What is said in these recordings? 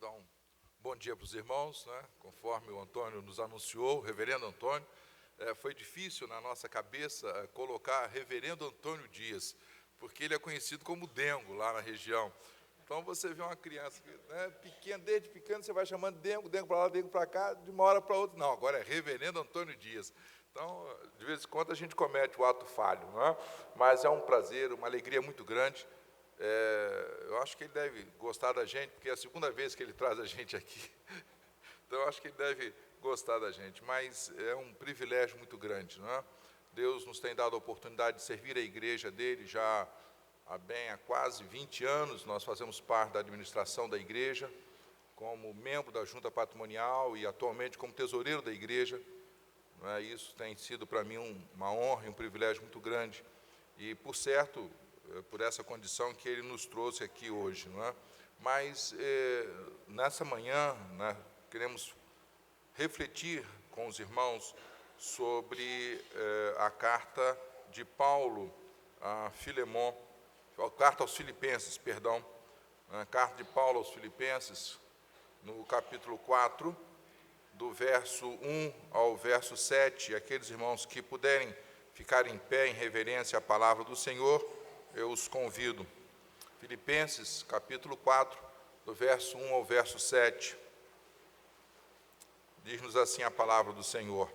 dar um bom dia para os irmãos, né? Conforme o Antônio nos anunciou, o reverendo Antônio. Foi difícil na nossa cabeça colocar reverendo Antônio Dias, porque ele é conhecido como Dengo lá na região. Então você vê uma criança pequena, desde pequeno você vai chamando Dengo, Dengo para lá, Dengo para cá, de uma hora para outra. Não, agora é reverendo Antônio Dias. Então, de vez em quando a gente comete o ato falho, não é? Mas é um prazer, uma alegria muito grande. Eu acho que ele deve gostar da gente, porque é a segunda vez que ele traz a gente aqui. Então, eu acho que ele deve gostar da gente, mas é um privilégio muito grande, não é? Deus nos tem dado a oportunidade de servir a igreja dele já há quase 20 anos. Nós fazemos parte da administração da igreja, como membro da junta patrimonial e atualmente como tesoureiro da igreja. Não é? Isso tem sido para mim uma honra e um privilégio muito grande. E, por certo, por essa condição que ele nos trouxe aqui hoje, não é? Mas, nessa manhã, né, queremos refletir com os irmãos sobre a carta de Paulo a Filemon, a carta aos Filipenses, perdão, a carta de Paulo aos Filipenses, no capítulo 4, do verso 1 ao verso 7, aqueles irmãos que puderem ficar em pé em reverência à palavra do Senhor, eu os convido. Filipenses, capítulo 4, do verso 1 ao verso 7. Diz-nos assim a palavra do Senhor: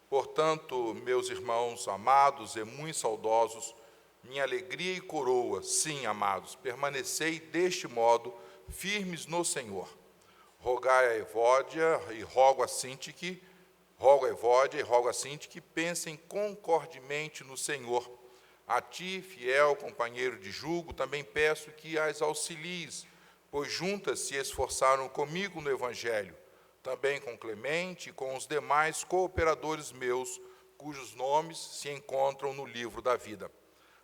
Portanto, meus irmãos amados e muito saudosos, minha alegria e coroa, sim, amados, permanecei deste modo, firmes no Senhor. Rogai a Evódia e rogo a Sintique, que pensem concordemente no Senhor. A ti, fiel companheiro de jugo, também peço que as auxilies, pois juntas se esforçaram comigo no Evangelho, também com Clemente e com os demais cooperadores meus, cujos nomes se encontram no livro da vida.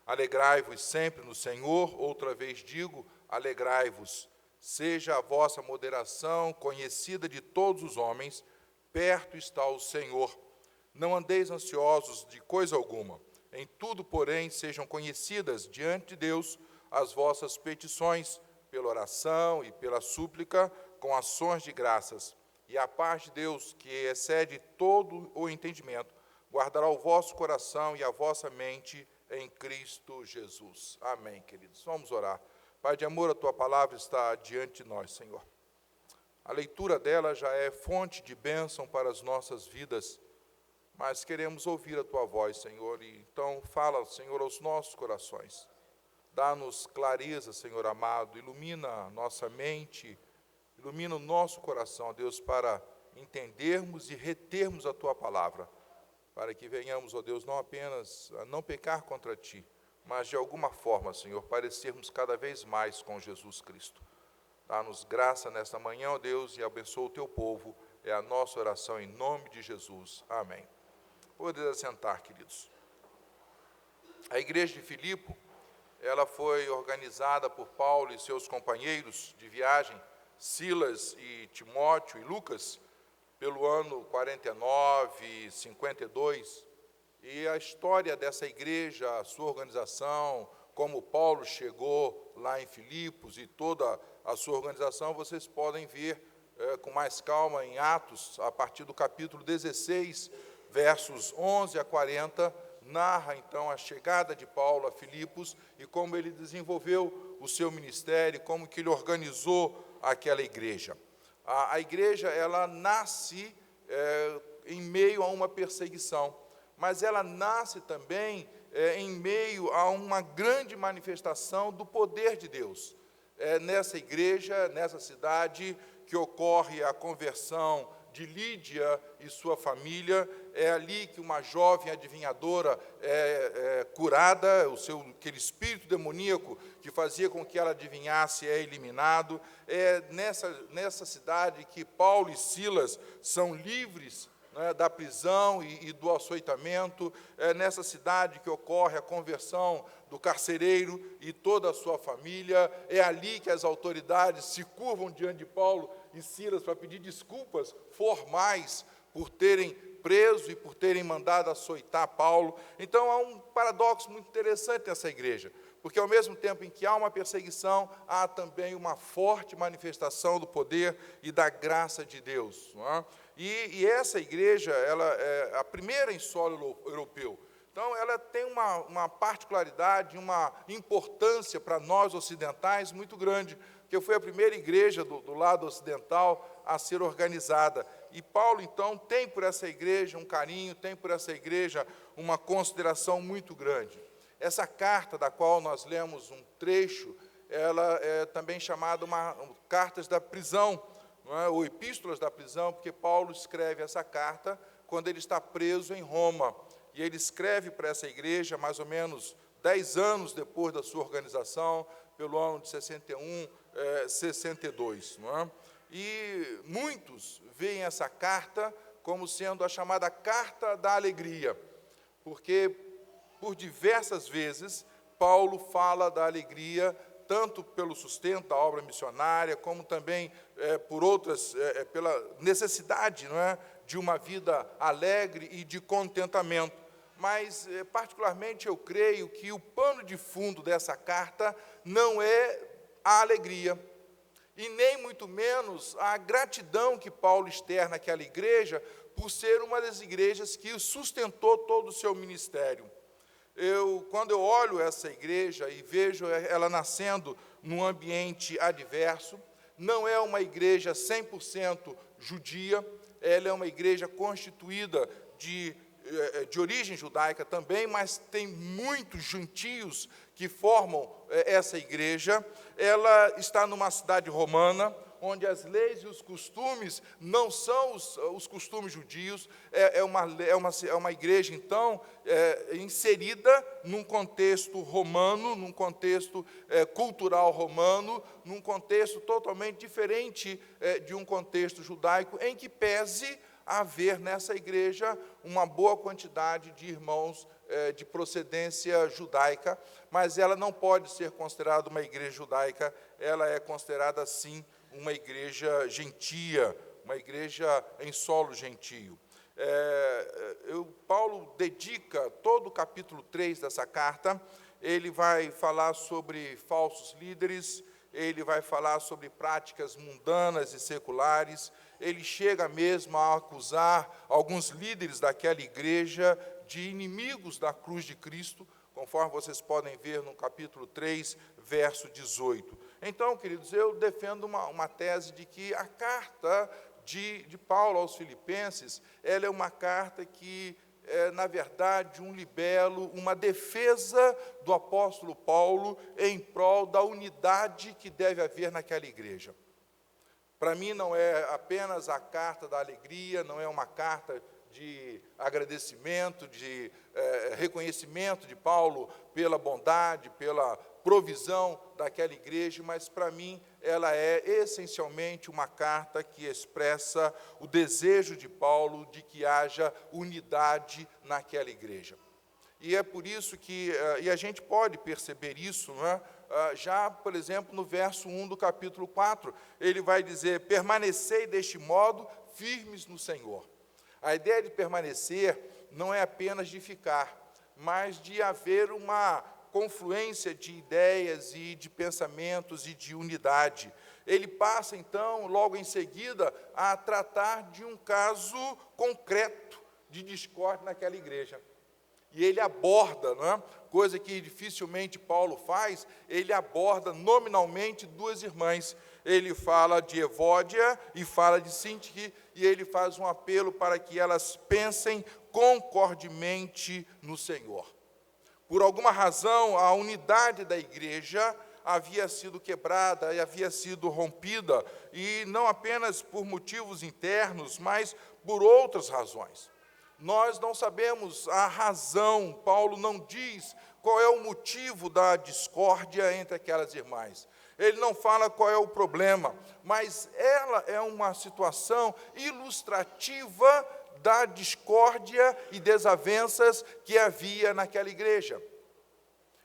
Alegrai-vos sempre no Senhor, outra vez digo, alegrai-vos. Seja a vossa moderação conhecida de todos os homens, perto está o Senhor. Não andeis ansiosos de coisa alguma. Em tudo, porém, sejam conhecidas diante de Deus as vossas petições, pela oração e pela súplica, com ações de graças. E a paz de Deus, que excede todo o entendimento, guardará o vosso coração e a vossa mente em Cristo Jesus. Amém, queridos. Vamos orar. Pai de amor, a Tua palavra está diante de nós, Senhor. A leitura dela já é fonte de bênção para as nossas vidas, mas queremos ouvir a Tua voz, Senhor, e então fala, Senhor, aos nossos corações. Dá-nos clareza, Senhor amado, ilumina a nossa mente, ilumina o nosso coração, ó Deus, para entendermos e retermos a Tua palavra, para que venhamos, ó Deus, não apenas a não pecar contra Ti, mas de alguma forma, Senhor, parecermos cada vez mais com Jesus Cristo. Dá-nos graça nesta manhã, ó Deus, e abençoa o Teu povo. É a nossa oração em nome de Jesus. Amém. Podem assentar, queridos. A igreja de Filipe, ela foi organizada por Paulo e seus companheiros de viagem, Silas e Timóteo e Lucas, pelo ano 49, 52. E a história dessa igreja, a sua organização, como Paulo chegou lá em Filipos e toda a sua organização, vocês podem ver com mais calma em Atos, a partir do capítulo 16, versos 11 a 40, narra então a chegada de Paulo a Filipos e como ele desenvolveu o seu ministério, como que ele organizou aquela igreja. A igreja, ela nasce em meio a uma perseguição, mas ela nasce também em meio a uma grande manifestação do poder de Deus. É nessa igreja, nessa cidade, que ocorre a conversão de Lídia e sua família. É ali que uma jovem adivinhadora é curada, aquele espírito demoníaco que fazia com que ela adivinhasse é eliminado. É nessa cidade que Paulo e Silas são livres da prisão e do açoitamento. É nessa cidade que ocorre a conversão do carcereiro e toda a sua família. É ali que as autoridades se curvam diante de Paulo e Silas para pedir desculpas formais por terem preso e por terem mandado açoitar Paulo. Então, há um paradoxo muito interessante nessa igreja, Porque, ao mesmo tempo em que há uma perseguição, há também uma forte manifestação do poder e da graça de Deus. Não é? E essa igreja, ela é a primeira em solo europeu. Então, ela tem uma particularidade, uma importância para nós ocidentais muito grande, porque foi a primeira igreja do lado ocidental a ser organizada. E Paulo, então, tem por essa igreja um carinho, tem por essa igreja uma consideração muito grande. Essa carta, da qual nós lemos um trecho, ela é também chamada cartas da prisão, não é? Ou epístolas da prisão, porque Paulo escreve essa carta quando ele está preso em Roma. E ele escreve para essa igreja, mais ou menos 10 anos depois da sua organização, pelo ano de 61, 62. Não é? E muitos veem essa carta como sendo a chamada Carta da Alegria, porque, por diversas vezes, Paulo fala da alegria, tanto pelo sustento da obra missionária, como também por outras, pela necessidade, não é, de uma vida alegre e de contentamento. Mas, particularmente, eu creio que o pano de fundo dessa carta não é a alegria, e nem muito menos a gratidão que Paulo externa àquela igreja, por ser uma das igrejas que sustentou todo o seu ministério. Quando eu olho essa igreja e vejo ela nascendo num ambiente adverso, não é uma igreja 100% judia, ela é uma igreja constituída de origem judaica também, mas tem muitos gentios que formam essa igreja. Ela está numa cidade romana, onde as leis e os costumes não são os costumes judios. É uma igreja, então, inserida num contexto romano, num contexto cultural romano, num contexto totalmente diferente de um contexto judaico, em que pese haver nessa igreja uma boa quantidade de irmãos de procedência judaica, mas ela não pode ser considerada uma igreja judaica, ela é considerada, sim, uma igreja gentia, uma igreja em solo gentio. Paulo dedica todo o capítulo 3 dessa carta, ele vai falar sobre falsos líderes, ele vai falar sobre práticas mundanas e seculares, ele chega mesmo a acusar alguns líderes daquela igreja de inimigos da cruz de Cristo, conforme vocês podem ver no capítulo 3, verso 18. Então, queridos, eu defendo uma tese de que a carta de Paulo aos Filipenses, ela é uma carta que na verdade, um libelo, uma defesa do apóstolo Paulo em prol da unidade que deve haver naquela igreja. Para mim, não é apenas a carta da alegria, não é uma carta de agradecimento, de reconhecimento de Paulo pela bondade, pela provisão daquela igreja, mas para mim ela é essencialmente uma carta que expressa o desejo de Paulo de que haja unidade naquela igreja. E é por isso que, e a gente pode perceber isso, não é? Já, por exemplo, no verso 1 do capítulo 4, ele vai dizer: permanecei deste modo firmes no Senhor. A ideia de permanecer não é apenas de ficar, mas de haver uma confluência de ideias e de pensamentos e de unidade. Ele passa, então, logo em seguida, a tratar de um caso concreto de discórdia naquela igreja. E ele aborda, não é? Coisa que dificilmente Paulo faz, ele aborda nominalmente duas irmãs. Ele fala de Evódia e fala de Sintique, e ele faz um apelo para que elas pensem concordemente no Senhor. Por alguma razão, a unidade da igreja havia sido quebrada e havia sido rompida, e não apenas por motivos internos, mas por outras razões. Nós não sabemos a razão, Paulo não diz qual é o motivo da discórdia entre aquelas irmãs. Ele não fala qual é o problema, mas ela é uma situação ilustrativa da discórdia e desavenças que havia naquela igreja.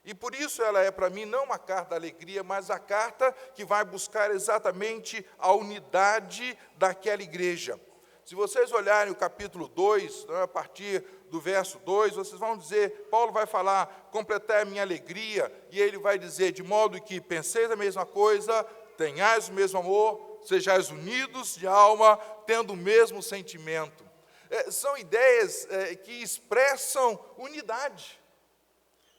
E por isso ela é, para mim, não uma carta da alegria, mas a carta que vai buscar exatamente a unidade daquela igreja. Se vocês olharem o capítulo 2, a partir do verso 2, vocês vão dizer, Paulo vai falar, completar a minha alegria, e ele vai dizer, de modo que penseis a mesma coisa, tenhais o mesmo amor, sejais unidos de alma, tendo o mesmo sentimento. São ideias que expressam unidade.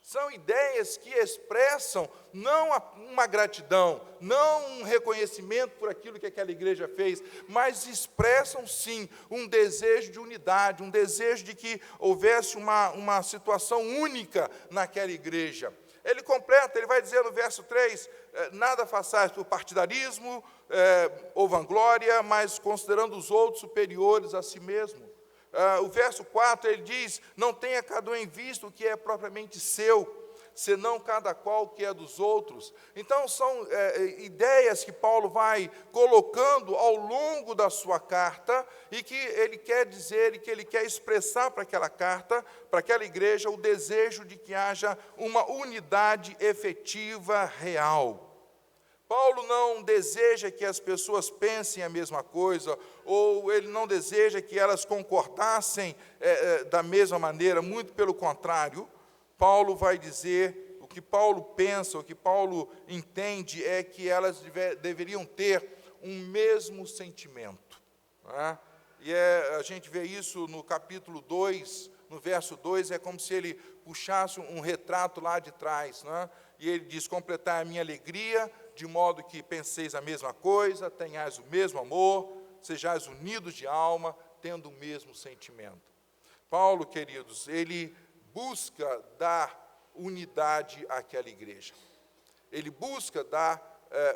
São ideias que expressam não uma gratidão, não um reconhecimento por aquilo que aquela igreja fez, mas expressam, sim, um desejo de unidade, um desejo de que houvesse uma situação única naquela igreja. Ele completa, ele vai dizer no verso 3, nada façais por partidarismo ou vanglória, mas considerando os outros superiores a si mesmo. O verso 4, ele diz, não tenha cada um em vista o que é propriamente seu, senão cada qual o que é dos outros. Então, são ideias que Paulo vai colocando ao longo da sua carta, e que ele quer dizer, e que ele quer expressar para aquela carta, para aquela igreja, o desejo de que haja uma unidade efetiva, real. Paulo não deseja que as pessoas pensem a mesma coisa, ou ele não deseja que elas concordassem da mesma maneira, muito pelo contrário. Paulo vai dizer, o que Paulo pensa, o que Paulo entende é que elas deveriam ter um mesmo sentimento. Né? E a gente vê isso no capítulo 2, no verso 2, é como se ele puxasse um retrato lá de trás. Né? E ele diz, completar a minha alegria, de modo que penseis a mesma coisa, tenhais o mesmo amor, sejais unidos de alma, tendo o mesmo sentimento. Paulo, queridos, ele busca dar unidade àquela igreja. Ele busca dar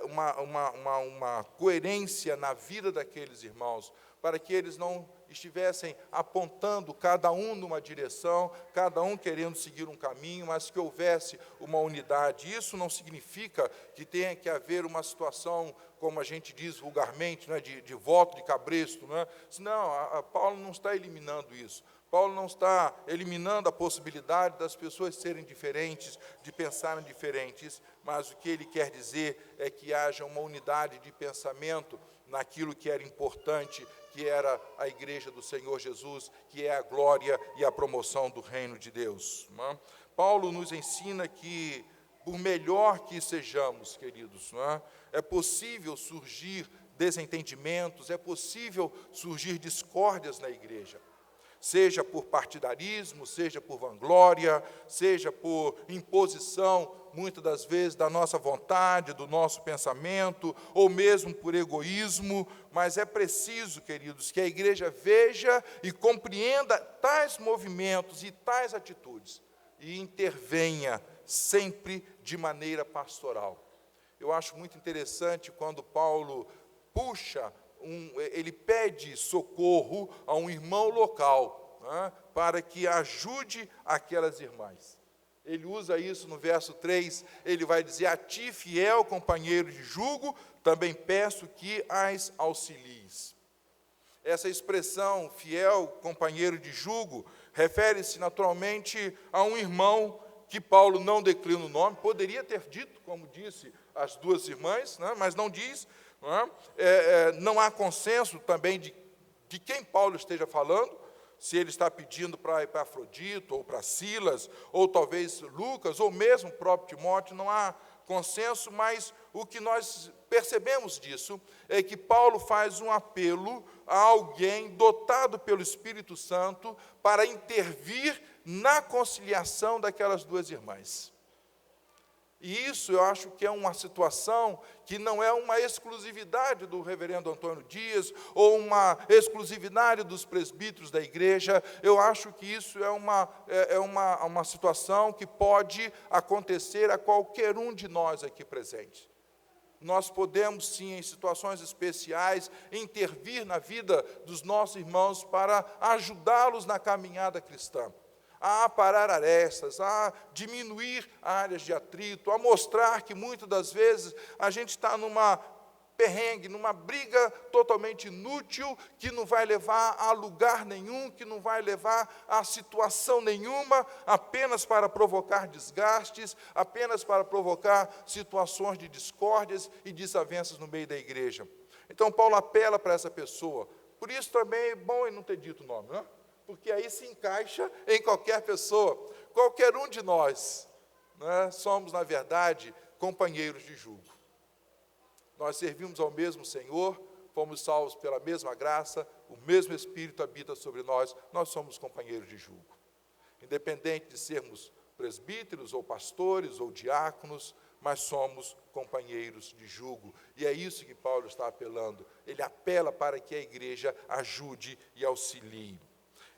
uma coerência na vida daqueles irmãos, para que eles não estivessem apontando cada um numa direção, cada um querendo seguir um caminho, mas que houvesse uma unidade. Isso não significa que tenha que haver uma situação, como a gente diz vulgarmente, né, de voto de cabresto. Né? Não, Paulo não está eliminando isso. Paulo não está eliminando a possibilidade das pessoas serem diferentes, de pensarem diferentes, mas o que ele quer dizer é que haja uma unidade de pensamento naquilo que era importante, que era a igreja do Senhor Jesus, que é a glória e a promoção do reino de Deus. Não é? Paulo nos ensina que, por melhor que sejamos, queridos, não é? É possível surgir desentendimentos, é possível surgir discórdias na igreja. Seja por partidarismo, seja por vanglória, seja por imposição, muitas das vezes, da nossa vontade, do nosso pensamento, ou mesmo por egoísmo, mas é preciso, queridos, que a igreja veja e compreenda tais movimentos e tais atitudes, e intervenha sempre de maneira pastoral. Eu acho muito interessante quando Paulo ele pede socorro a um irmão local, né, para que ajude aquelas irmãs. Ele usa isso no verso 3, ele vai dizer, a ti, fiel companheiro de jugo, também peço que as auxilies. Essa expressão, fiel companheiro de jugo, refere-se naturalmente a um irmão que Paulo não declina o nome, poderia ter dito, como disse, as duas irmãs, né, mas não diz. Não há consenso também de quem Paulo esteja falando, se ele está pedindo para Afrodito, ou para Silas, ou talvez Lucas, ou mesmo o próprio Timóteo, não há consenso, mas o que nós percebemos disso é que Paulo faz um apelo a alguém dotado pelo Espírito Santo para intervir na conciliação daquelas duas irmãs. E isso eu acho que é uma situação que não é uma exclusividade do reverendo Antônio Dias, ou uma exclusividade dos presbíteros da igreja. Eu acho que isso é uma situação que pode acontecer a qualquer um de nós aqui presente. Nós podemos, sim, em situações especiais, intervir na vida dos nossos irmãos para ajudá-los na caminhada cristã, a aparar arestas, a diminuir áreas de atrito, a mostrar que muitas das vezes a gente está numa perrengue, numa briga totalmente inútil, que não vai levar a lugar nenhum, que não vai levar a situação nenhuma, apenas para provocar desgastes, apenas para provocar situações de discórdias e desavenças no meio da igreja. Então Paulo apela para essa pessoa. Por isso também é bom ele não ter dito o nome, né? porque aí se encaixa em qualquer pessoa. Qualquer um de nós, né, somos, na verdade, companheiros de jugo. Nós servimos ao mesmo Senhor, fomos salvos pela mesma graça, o mesmo Espírito habita sobre nós, nós somos companheiros de jugo. Independente de sermos presbíteros, ou pastores, ou diáconos, mas somos companheiros de jugo. E é isso que Paulo está apelando. Ele apela para que a igreja ajude e auxilie.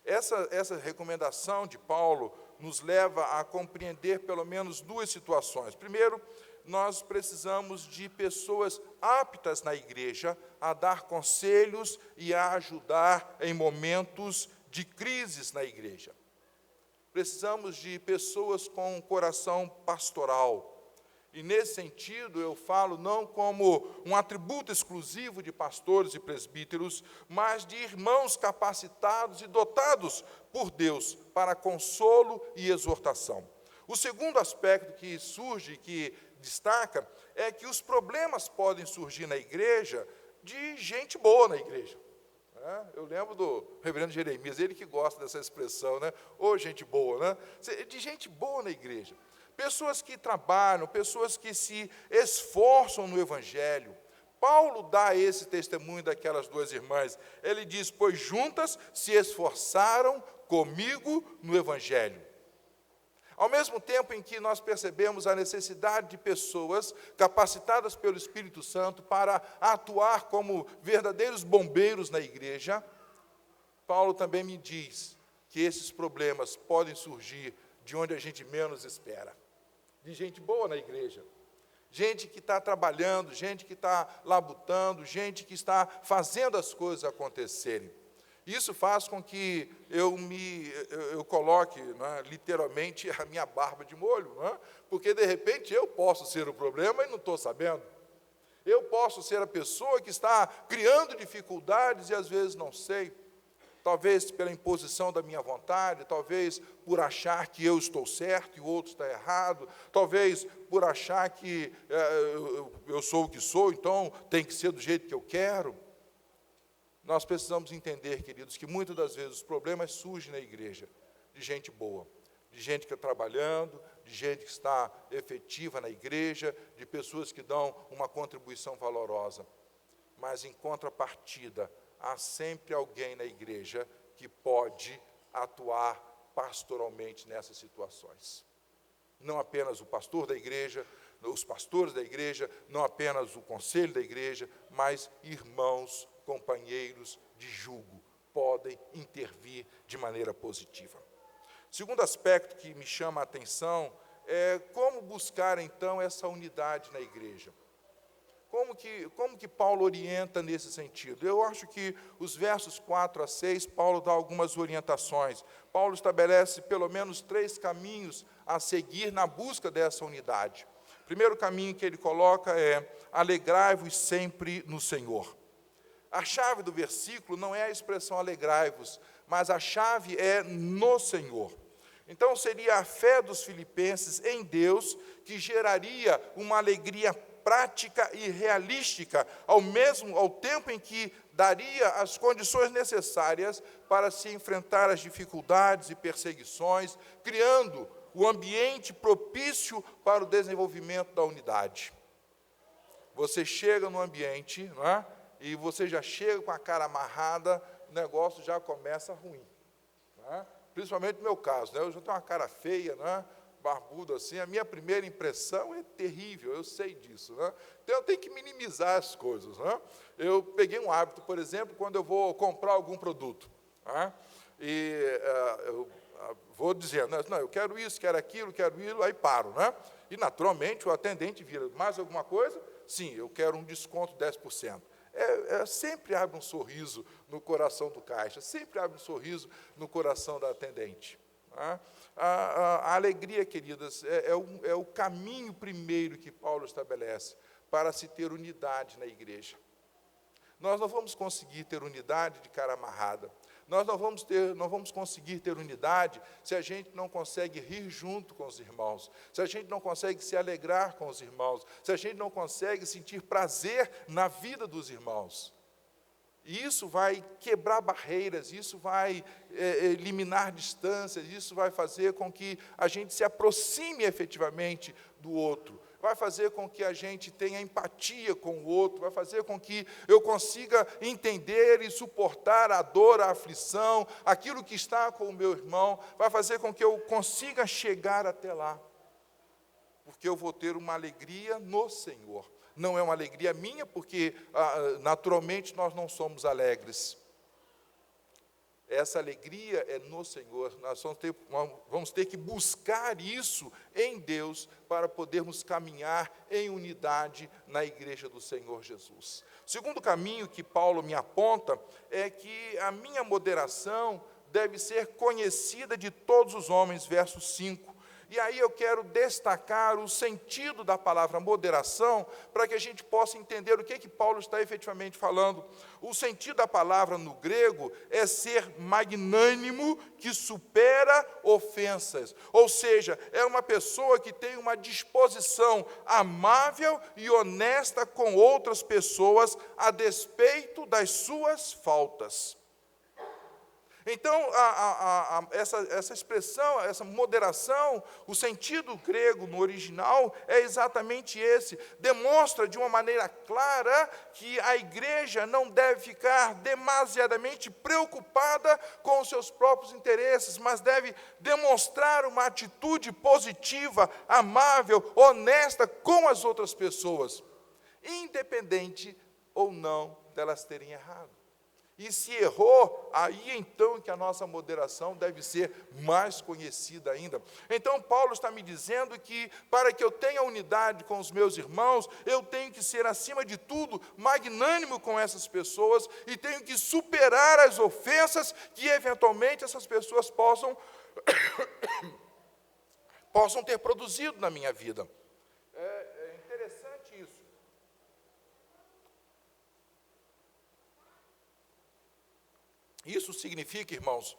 Essa recomendação de Paulo nos leva a compreender pelo menos duas situações. Primeiro, nós precisamos de pessoas aptas na igreja a dar conselhos e a ajudar em momentos de crises na igreja. Precisamos de pessoas com um coração pastoral. E, nesse sentido, eu falo não como um atributo exclusivo de pastores e presbíteros, mas de irmãos capacitados e dotados por Deus para consolo e exortação. O segundo aspecto que surge, que destaca, é que os problemas podem surgir na igreja de gente boa na igreja. Eu lembro do reverendo Jeremias, ele que gosta dessa expressão, né? Ô, gente boa, né? De gente boa na igreja. Pessoas que trabalham, pessoas que se esforçam no Evangelho. Paulo dá esse testemunho daquelas duas irmãs. Ele diz, pois juntas se esforçaram comigo no Evangelho. Ao mesmo tempo em que nós percebemos a necessidade de pessoas capacitadas pelo Espírito Santo para atuar como verdadeiros bombeiros na igreja, Paulo também me diz que esses problemas podem surgir de onde a gente menos espera. De gente boa na igreja, gente que está trabalhando, gente que está labutando, gente que está fazendo as coisas acontecerem. Isso faz com que eu coloque, né, literalmente a minha barba de molho, né, porque de repente eu posso ser o problema e não estou sabendo. Eu posso ser a pessoa que está criando dificuldades e às vezes não sei. Talvez pela imposição da minha vontade, talvez por achar que eu estou certo e o outro está errado, talvez por achar que eu sou o que sou, então tem que ser do jeito que eu quero. Nós precisamos entender, queridos, que muitas das vezes os problemas surgem na igreja de gente boa, de gente que está trabalhando, de gente que está efetiva na igreja, de pessoas que dão uma contribuição valorosa. Mas, em contrapartida, há sempre alguém na igreja que pode atuar pastoralmente nessas situações. Não apenas o pastor da igreja, os pastores da igreja, não apenas o conselho da igreja, mas irmãos, companheiros de jugo, podem intervir de maneira positiva. Segundo aspecto que me chama a atenção é como buscar, então, essa unidade na igreja. Como que Paulo orienta nesse sentido? Eu acho que os versos 4 a 6, Paulo dá algumas orientações. Paulo estabelece pelo menos 3 caminhos a seguir na busca dessa unidade. O primeiro caminho que ele coloca é: alegrai-vos sempre no Senhor. A chave do versículo não é a expressão alegrai-vos, mas a chave é no Senhor. Então, seria a fé dos filipenses em Deus que geraria uma alegria prática e realística, ao tempo em que daria as condições necessárias para se enfrentar as dificuldades e perseguições, criando o ambiente propício para o desenvolvimento da unidade. Você chega no ambiente, não é? E você já chega com a cara amarrada, o negócio já começa ruim. Não é? Principalmente no meu caso, né? Eu já tenho uma cara feia, né? Barbudo assim, a minha primeira impressão é terrível, eu sei disso, né? Então eu tenho que minimizar as coisas, né? Eu peguei um hábito, por exemplo, quando eu vou comprar algum produto, né? E eu vou dizendo, não, eu quero isso, quero aquilo, aí paro, né? E naturalmente o atendente vira, mais alguma coisa? Sim, eu quero um desconto de 10%. Sempre abre um sorriso no coração do caixa, sempre abre um sorriso no coração da atendente. Né? A alegria, queridas, é o caminho primeiro que Paulo estabelece para se ter unidade na igreja. Nós não vamos conseguir ter unidade de cara amarrada. Nós não vamos conseguir ter unidade se a gente não consegue rir junto com os irmãos, se a gente não consegue se alegrar com os irmãos, se a gente não consegue sentir prazer na vida dos irmãos. E isso vai quebrar barreiras, isso vai eliminar distâncias, isso vai fazer com que a gente se aproxime efetivamente do outro, vai fazer com que a gente tenha empatia com o outro, vai fazer com que eu consiga entender e suportar a dor, a aflição, aquilo que está com o meu irmão, vai fazer com que eu consiga chegar até lá, porque eu vou ter uma alegria no Senhor. Não é uma alegria minha, porque naturalmente nós não somos alegres. Essa alegria é no Senhor. Nós vamos ter que buscar isso em Deus para podermos caminhar em unidade na igreja do Senhor Jesus. O segundo caminho que Paulo me aponta é que a minha moderação deve ser conhecida de todos os homens, verso 5. E aí eu quero destacar o sentido da palavra moderação, para que a gente possa entender o que Paulo está efetivamente falando. O sentido da palavra no grego é ser magnânimo, que supera ofensas. Ou seja, é uma pessoa que tem uma disposição amável e honesta com outras pessoas, a despeito das suas faltas. Então, essa expressão, essa moderação, o sentido grego no original é exatamente esse. Demonstra de uma maneira clara que a igreja não deve ficar demasiadamente preocupada com os seus próprios interesses, mas deve demonstrar uma atitude positiva, amável, honesta com as outras pessoas, independente ou não delas terem errado. E se errou, aí então que a nossa moderação deve ser mais conhecida ainda. Então Paulo está me dizendo que para que eu tenha unidade com os meus irmãos, eu tenho que ser acima de tudo magnânimo com essas pessoas e tenho que superar as ofensas que eventualmente essas pessoas possam ter produzido na minha vida. É interessante isso. Isso significa, irmãos,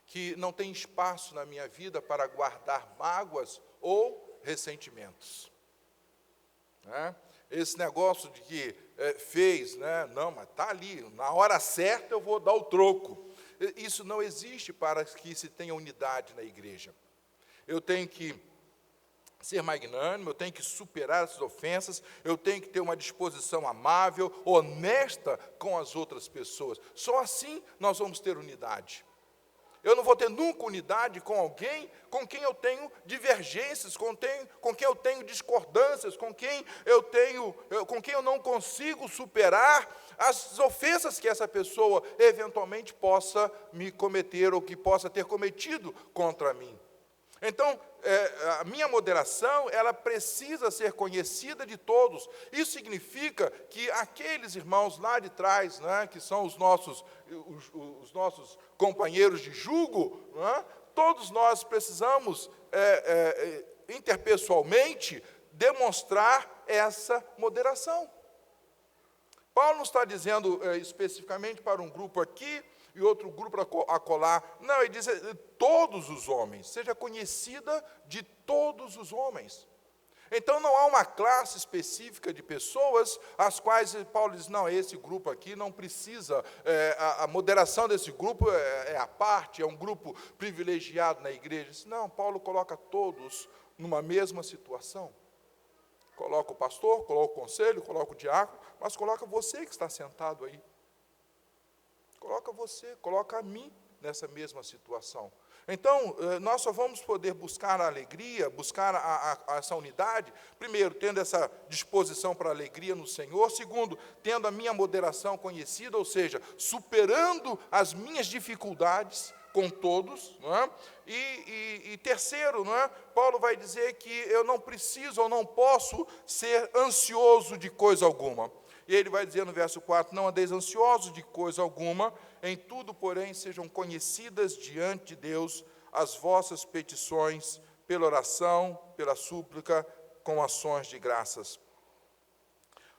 que não tem espaço na minha vida para guardar mágoas ou ressentimentos. Esse negócio de que fez, não, mas está ali, na hora certa eu vou dar o troco. Isso não existe para que se tenha unidade na igreja. Eu tenho que ser magnânimo, eu tenho que superar essas ofensas, eu tenho que ter uma disposição amável, honesta com as outras pessoas. Só assim nós vamos ter unidade. Eu não vou ter nunca unidade com alguém com quem eu tenho divergências, com quem eu tenho discordâncias, com quem eu não consigo superar as ofensas que essa pessoa eventualmente possa me cometer ou que possa ter cometido contra mim. Então, a minha moderação, ela precisa ser conhecida de todos. Isso significa que aqueles irmãos lá de trás, que são os nossos companheiros de jugo, todos nós precisamos, interpessoalmente, demonstrar essa moderação. Paulo não está dizendo especificamente para um grupo aqui, e outro grupo acolá. Não, ele diz todos os homens, seja conhecida de todos os homens. Então não há uma classe específica de pessoas às quais Paulo diz, não, esse grupo aqui não precisa, a moderação desse grupo é à parte, é um grupo privilegiado na igreja. Não, Paulo coloca todos numa mesma situação. Coloca o pastor, coloca o conselho, coloca o diácono, mas coloca você que está sentado aí. Coloca você, coloca a mim nessa mesma situação. Então, nós só vamos poder buscar a alegria, buscar essa unidade, primeiro, tendo essa disposição para a alegria no Senhor, segundo, tendo a minha moderação conhecida, ou seja, superando as minhas dificuldades com todos, e terceiro, Paulo vai dizer que eu não preciso ou não posso ser ansioso de coisa alguma. E ele vai dizer no verso 4, não andeis ansiosos de coisa alguma, em tudo, porém, sejam conhecidas diante de Deus as vossas petições, pela oração, pela súplica, com ações de graças.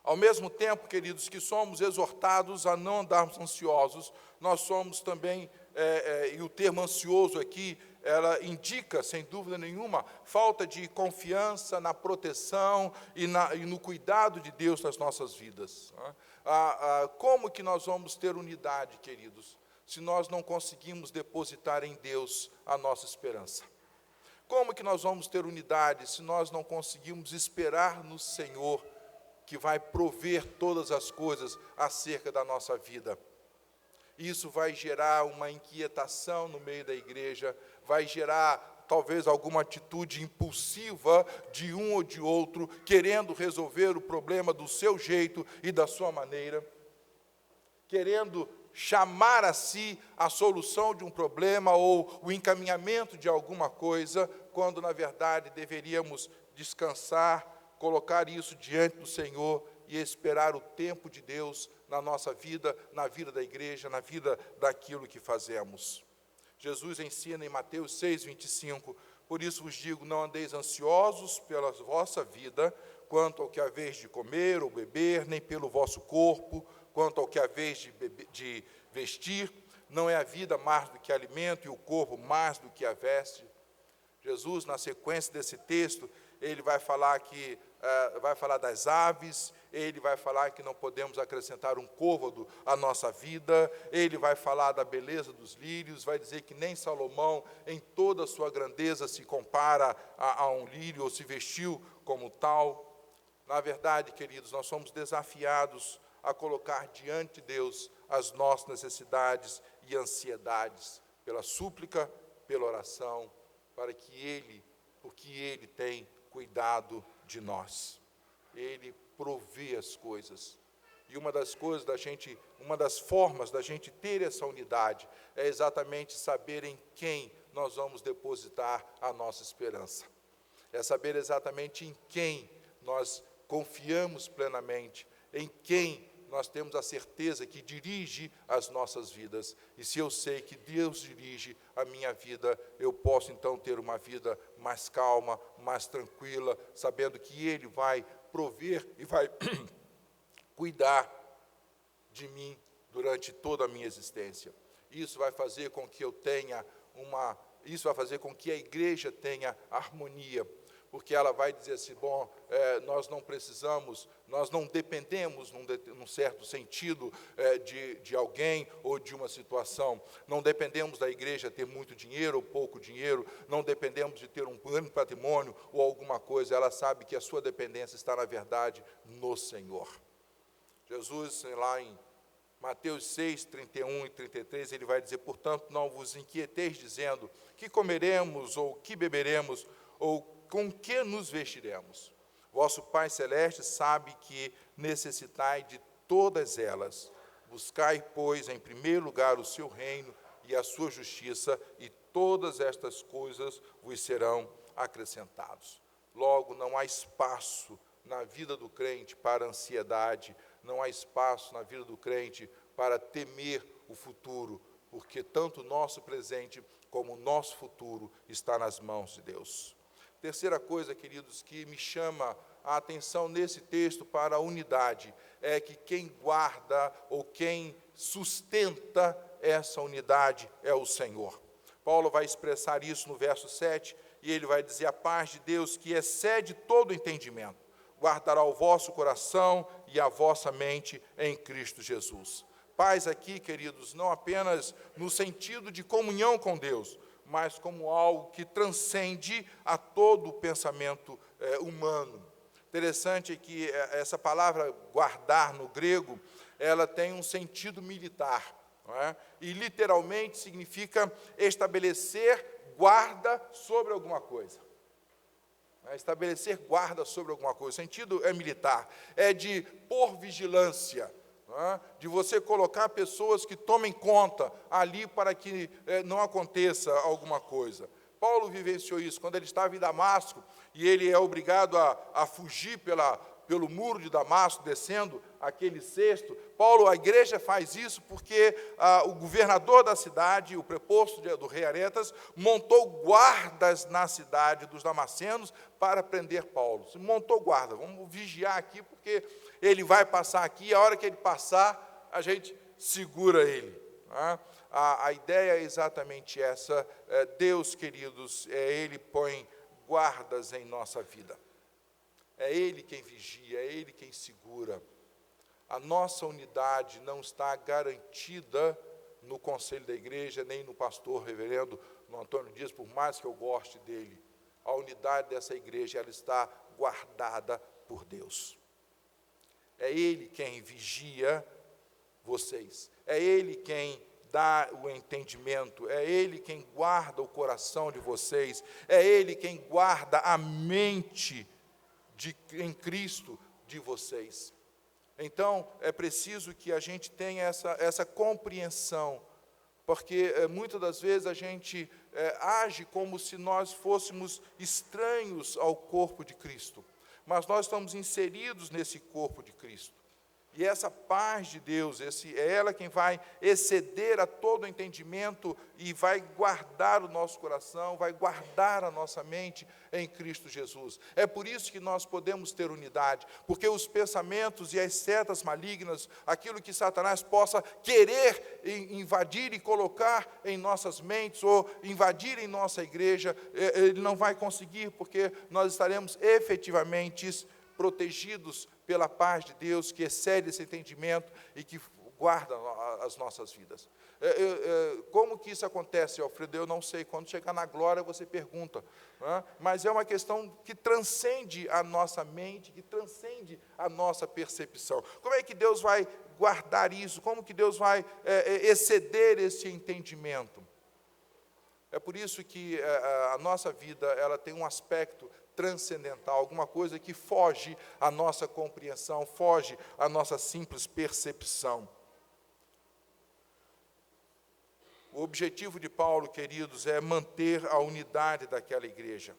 Ao mesmo tempo, queridos, que somos exortados a não andarmos ansiosos, nós somos também e o termo ansioso aqui, ela indica, sem dúvida nenhuma, falta de confiança na proteção e no cuidado de Deus nas nossas vidas. Como que nós vamos ter unidade, queridos, se nós não conseguimos depositar em Deus a nossa esperança? Como que nós vamos ter unidade se nós não conseguimos esperar no Senhor, que vai prover todas as coisas acerca da nossa vida? Isso vai gerar uma inquietação no meio da igreja, vai gerar talvez alguma atitude impulsiva de um ou de outro, querendo resolver o problema do seu jeito e da sua maneira, querendo chamar a si a solução de um problema ou o encaminhamento de alguma coisa, quando, na verdade, deveríamos descansar, colocar isso diante do Senhor e esperar o tempo de Deus na nossa vida, na vida da igreja, na vida daquilo que fazemos. Jesus ensina em Mateus 6:25, por isso vos digo, não andeis ansiosos pela vossa vida, quanto ao que haveis de comer ou beber, nem pelo vosso corpo, quanto ao que haveis de vestir. Não é a vida mais do que alimento e o corpo mais do que a veste? Jesus, na sequência desse texto, ele vai falar das aves, ele vai falar que não podemos acrescentar um côvado à nossa vida, ele vai falar da beleza dos lírios, vai dizer que nem Salomão, em toda a sua grandeza, se compara a um lírio ou se vestiu como tal. Na verdade, queridos, nós somos desafiados a colocar diante de Deus as nossas necessidades e ansiedades, pela súplica, pela oração, porque Ele tem cuidado de nós. Ele provê as coisas. E uma das formas da gente ter essa unidade é exatamente saber em quem nós vamos depositar a nossa esperança. É saber exatamente em quem nós confiamos plenamente, em quem nós temos a certeza que dirige as nossas vidas. E se eu sei que Deus dirige a minha vida, eu posso então ter uma vida mais calma, mais tranquila, sabendo que Ele vai prover e vai cuidar de mim durante toda a minha existência. Isso vai fazer com que isso vai fazer com que a igreja tenha harmonia, porque ela vai dizer assim, nós não dependemos, num certo sentido, de alguém ou de uma situação. Não dependemos da igreja ter muito dinheiro ou pouco dinheiro, não dependemos de ter um grande patrimônio ou alguma coisa. Ela sabe que a sua dependência está, na verdade, no Senhor. Jesus, lá em Mateus 6, 31 e 33, ele vai dizer, portanto, não vos inquieteis dizendo, que comeremos ou que beberemos, ou com que nos vestiremos? Vosso Pai Celeste sabe que necessitai de todas elas. Buscai, pois, em primeiro lugar o seu reino e a sua justiça, e todas estas coisas vos serão acrescentadas. Logo, não há espaço na vida do crente para ansiedade, não há espaço na vida do crente para temer o futuro, porque tanto o nosso presente como o nosso futuro está nas mãos de Deus. Terceira coisa, queridos, que me chama a atenção nesse texto para a unidade, é que quem guarda ou quem sustenta essa unidade é o Senhor. Paulo vai expressar isso no verso 7, e ele vai dizer, a paz de Deus, que excede todo entendimento, guardará o vosso coração e a vossa mente em Cristo Jesus. Paz aqui, queridos, não apenas no sentido de comunhão com Deus, mas como algo que transcende a todo o pensamento humano. Interessante é que essa palavra guardar no grego, ela tem um sentido militar, não é? E literalmente significa estabelecer guarda sobre alguma coisa. Estabelecer guarda sobre alguma coisa. O sentido é militar, é de pôr vigilância, de você colocar pessoas que tomem conta ali para que não aconteça alguma coisa. Paulo vivenciou isso quando ele estava em Damasco, e ele é obrigado a fugir pelo muro de Damasco, descendo aquele cesto. A igreja faz isso porque o governador da cidade, o preposto do rei Aretas, montou guardas na cidade dos damascenos para prender Paulo. Montou guarda, vamos vigiar aqui, porque ele vai passar aqui, e a hora que ele passar, a gente segura ele. A ideia é exatamente essa. Deus, queridos, Ele põe guardas em nossa vida. É Ele quem vigia, é Ele quem segura. A nossa unidade não está garantida no conselho da igreja, nem no pastor reverendo no Antônio Dias, por mais que eu goste dele. A unidade dessa igreja, ela está guardada por Deus. É Ele quem vigia vocês. É Ele quem dá o entendimento. É Ele quem guarda o coração de vocês. É Ele quem guarda a mente em Cristo de vocês. Então, é preciso que a gente tenha essa compreensão, porque muitas das vezes a gente age como se nós fôssemos estranhos ao corpo de Cristo, mas nós estamos inseridos nesse corpo de Cristo. E essa paz de Deus, é ela quem vai exceder a todo entendimento e vai guardar o nosso coração, vai guardar a nossa mente em Cristo Jesus. É por isso que nós podemos ter unidade, porque os pensamentos e as setas malignas, aquilo que Satanás possa querer invadir e colocar em nossas mentes ou invadir em nossa igreja, ele não vai conseguir, porque nós estaremos efetivamente protegidos pela paz de Deus, que excede esse entendimento e que guarda as nossas vidas. Como que isso acontece, Alfredo? Eu não sei. Quando chegar na glória, você pergunta. Mas é uma questão que transcende a nossa mente, que transcende a nossa percepção. Como é que Deus vai guardar isso? Como que Deus vai exceder esse entendimento? É por isso que a nossa vida ela tem um aspecto transcendental, alguma coisa que foge à nossa compreensão, foge à nossa simples percepção. O objetivo de Paulo, queridos, é manter a unidade daquela igreja,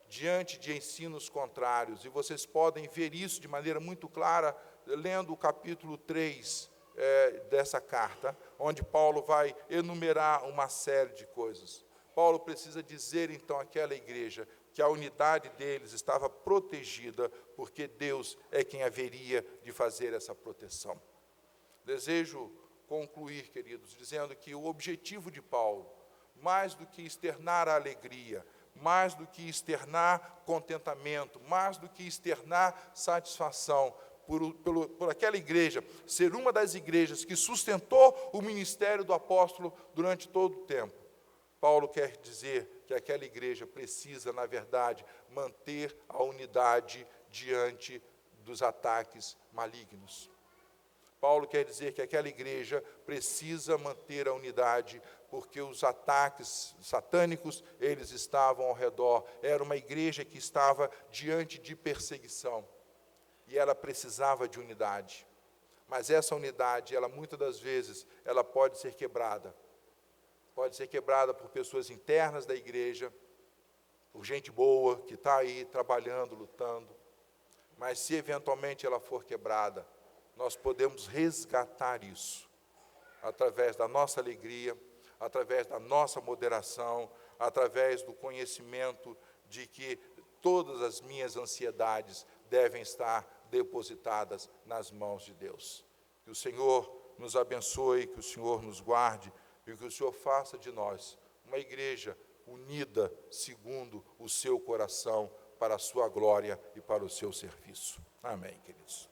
diante de ensinos contrários, e vocês podem ver isso de maneira muito clara, lendo o capítulo 3 dessa carta, onde Paulo vai enumerar uma série de coisas. Paulo precisa dizer, então, àquela igreja que a unidade deles estava protegida, porque Deus é quem haveria de fazer essa proteção. Desejo concluir, queridos, dizendo que o objetivo de Paulo, mais do que externar a alegria, mais do que externar contentamento, mais do que externar satisfação, por aquela igreja ser uma das igrejas que sustentou o ministério do apóstolo durante todo o tempo, Paulo quer dizer que aquela igreja precisa, na verdade, manter a unidade diante dos ataques malignos. Paulo quer dizer que aquela igreja precisa manter a unidade, porque os ataques satânicos, eles estavam ao redor. Era uma igreja que estava diante de perseguição, e ela precisava de unidade. Mas essa unidade, ela muitas das vezes, ela pode ser quebrada. Pode ser quebrada por pessoas internas da igreja, por gente boa que está aí trabalhando, lutando. Mas se eventualmente ela for quebrada, nós podemos resgatar isso, através da nossa alegria, através da nossa moderação, através do conhecimento de que todas as minhas ansiedades devem estar depositadas nas mãos de Deus. Que o Senhor nos abençoe, que o Senhor nos guarde, e que o Senhor faça de nós uma igreja unida segundo o seu coração, para a sua glória e para o seu serviço. Amém, queridos.